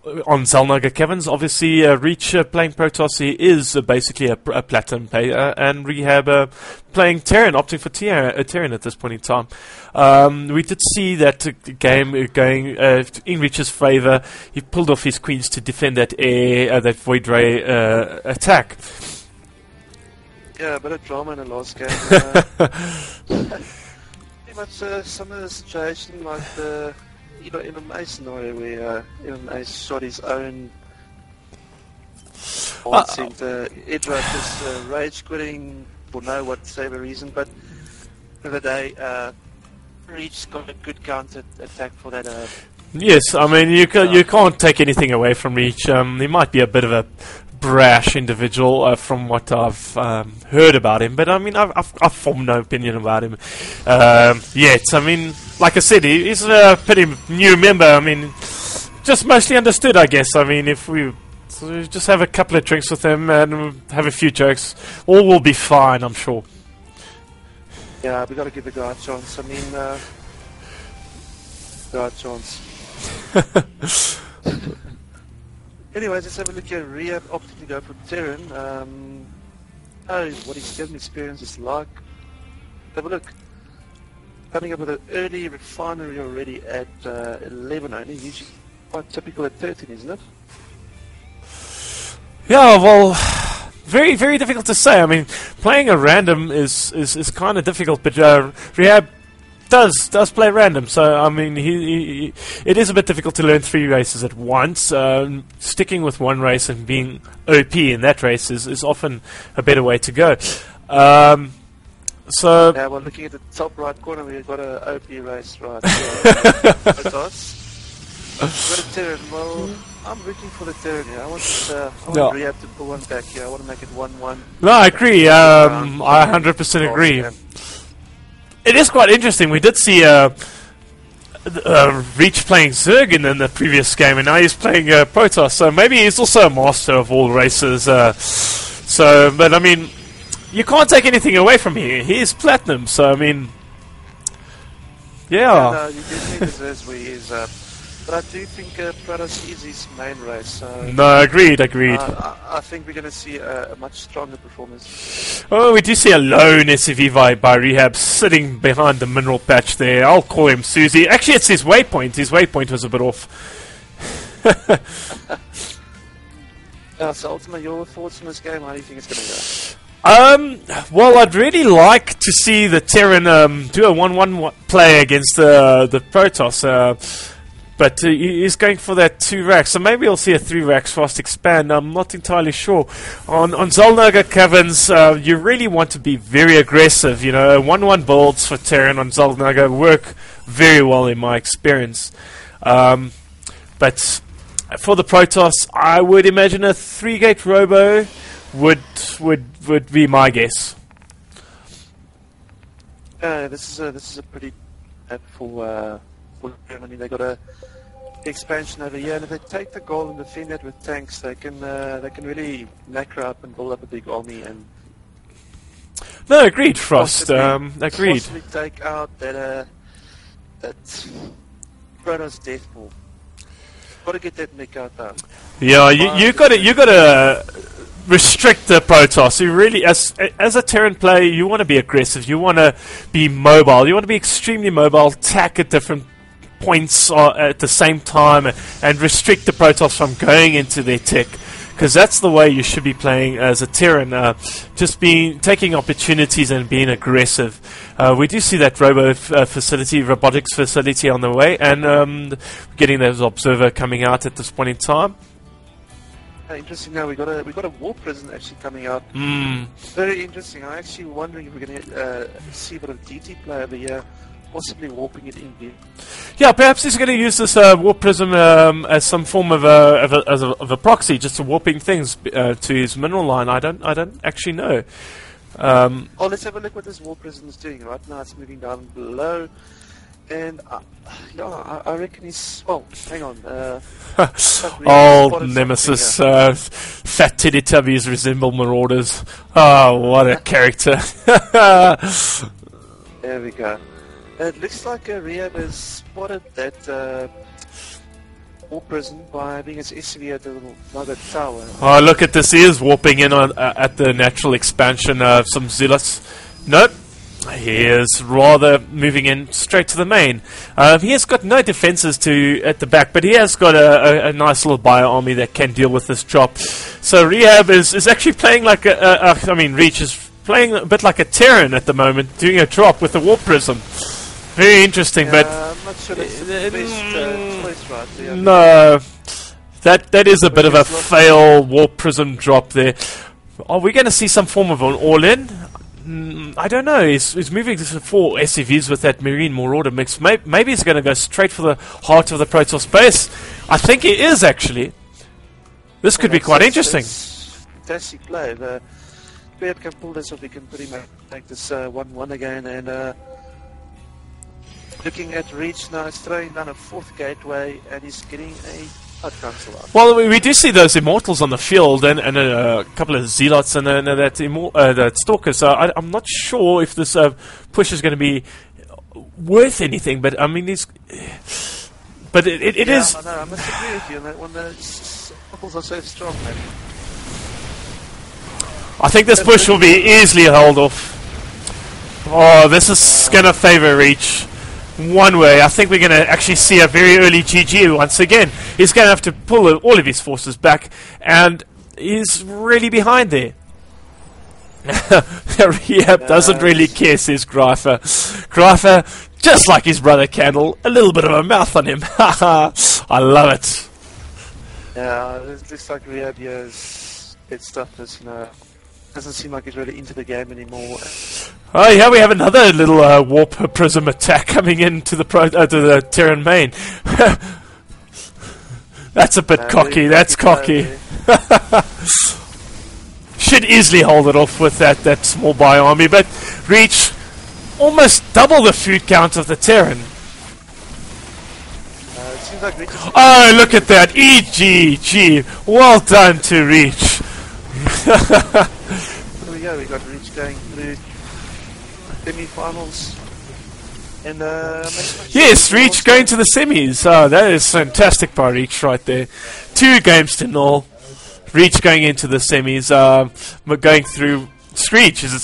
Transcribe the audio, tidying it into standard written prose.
on Zalnaga Caverns. Obviously, Reach playing Protoss, he is basically a platinum player, and REHAB playing Terran, opting for Terran at this point in time. We did see that game going in Reach's favour. He pulled off his queens to defend that that Void Ray attack. Yeah, a bit of drama in the last game. Pretty much similar situation like the MMA scenario where MMA shot his own center. Edra just rage quitting for no whatsoever reason, but for the day, Reach got a good counter attack for that. Yes, I mean you can't take anything away from Reach. He might be a bit of a brash individual from what I've heard about him, but I mean I've formed no opinion about him yet. I mean, like I said, he's a pretty new member. I mean, just mostly understood, I guess. I mean, if we just have a couple of drinks with him and have a few jokes, all will be fine, I'm sure. Yeah, we got to give the guy a chance. I mean, guy a chance. Anyways, let's have a look here. REHAB opted to go for Terran. What his game experience is like. Have a look. Coming up with an early refinery already at 11 only. Usually quite typical at 13, isn't it? Yeah, well, very, very difficult to say. I mean, playing a random is kind of difficult, but REHAB does play random, so I mean it is a bit difficult to learn 3 races at once. Sticking with one race and being OP in that race is often a better way to go. So yeah, well, looking at the top right corner, we've got an OP race, right? We've got a Terran. Well, I'm rooting for the Terran here. I want REHAB to pull one back here. I want to make it 1-1. No, I agree. I 100% agree. It is quite interesting. We did see Reach playing Zerg in the previous game, and now he's playing Protoss. So maybe he's also a master of all races. But I mean, you can't take anything away from him. He is platinum. So I mean, yeah. No, you definitely deserves where he is. But I do think Protoss is his main race. So no, agreed. I think we're going to see a much stronger performance. Oh, we do see a lone SCV by REHAB sitting behind the mineral patch there. I'll call him Susie. Actually, it's his waypoint. His waypoint was a bit off. So, Ultima, your thoughts on this game? How do you think it's going to go? Well, I'd really like to see the Terran do a 1-1 play against the Protoss. But he's going for that 2 racks, so maybe we'll see a 3 racks fast expand. I'm not entirely sure. On Zalnaga Caverns, you really want to be very aggressive. You know, 1-1 builds for Terran on Zalnaga work very well in my experience. But for the Protoss, I would imagine a 3-gate robo would be my guess. This is a pretty for Germany. They got a expansion over here, and if they take the goal and defend that with tanks, they can really macro up and build up a big army and. No, agreed, Frost. Agreed. Possibly take out that Protoss death ball. Got to get that mech out there. Yeah, you got to restrict the Protoss. You really, as a Terran player, you want to be aggressive. You want to be mobile. You want to be extremely mobile. Attack at different points at the same time, and restrict the Protoss from going into their tech. Because that's the way you should be playing as a Terran. Just taking opportunities and being aggressive. We do see that robotics facility on the way, and getting those observer coming out at this point in time. Interesting. Now we got a war prison actually coming out. Very interesting. I'm actually wondering if we're going to see a bit of DT play over here, possibly warping it in here. Yeah, perhaps he's going to use this warp prism as some form of a proxy, just to warping things to his mineral line. I don't actually know. Let's have a look what this warp prism is doing. Right now, it's moving down below. And I reckon he's... Well, hang on. Old nemesis. Fat Teletubbies resemble marauders. Oh, what a character. There we go. It looks like REHAB has spotted that warp prison by being his SCV at the little mother tower. Oh, look at this. He is warping in on at the natural expansion of some zealots. Nope. He is rather moving in straight to the main. He has got no defenses at the back, but he has got a nice little bio army that can deal with this drop. So Rehab is actually playing like I mean, Reach is playing a bit like a Terran at the moment, doing a drop with the warp prism. Very interesting, yeah, but I'm not sure that's the best choice, right? So, yeah, no, that is a bit of a fail warp prism drop there. Are we going to see some form of an all-in? I don't know. He's moving to 4 SCVs with that Marine Marauder mix. Maybe he's going to go straight for the heart of the Protoss base. I think he is, actually. This could be quite interesting. Fantastic play. The Rehab can pull this off. He can pretty much make this 1-1 again. And looking at Reach now, he's throwing down a 4th gateway, and he's getting a council out. Well, we do see those Immortals on the field, and a couple of Zealots, and that Stalker. So I'm not sure if this push is going to be worth anything. But I mean, but it is. I know, I must agree with you on that one. The Immortals are so strong, man. I think this push will be easily held off. Oh, this is going to favour Reach one way. I think we're going to actually see a very early GG once again. He's going to have to pull all of his forces back, and he's really behind there. Rehab doesn't really care, says Greifer. Greifer, just like his brother Candle, a little bit of a mouth on him. I love it. Yeah, it looks like Rehab here is bit stuff is, doesn't seem like he's really into the game anymore. Oh yeah, we have another little warp prism attack coming into the to the Terran main. That's a bit cocky. That's cocky. Should easily hold it off with that small bio army, but Reach almost double the food count of the Terran. It seems like Reach is Oh, look at that! EGG! Well done to Reach. Here we go. We got Reach going through semi-finals. And yes, Reach going to the semis. Oh, that is fantastic by Reach right there. 2 games to 0. Reach going into the semis. Going through SCREECH. Is it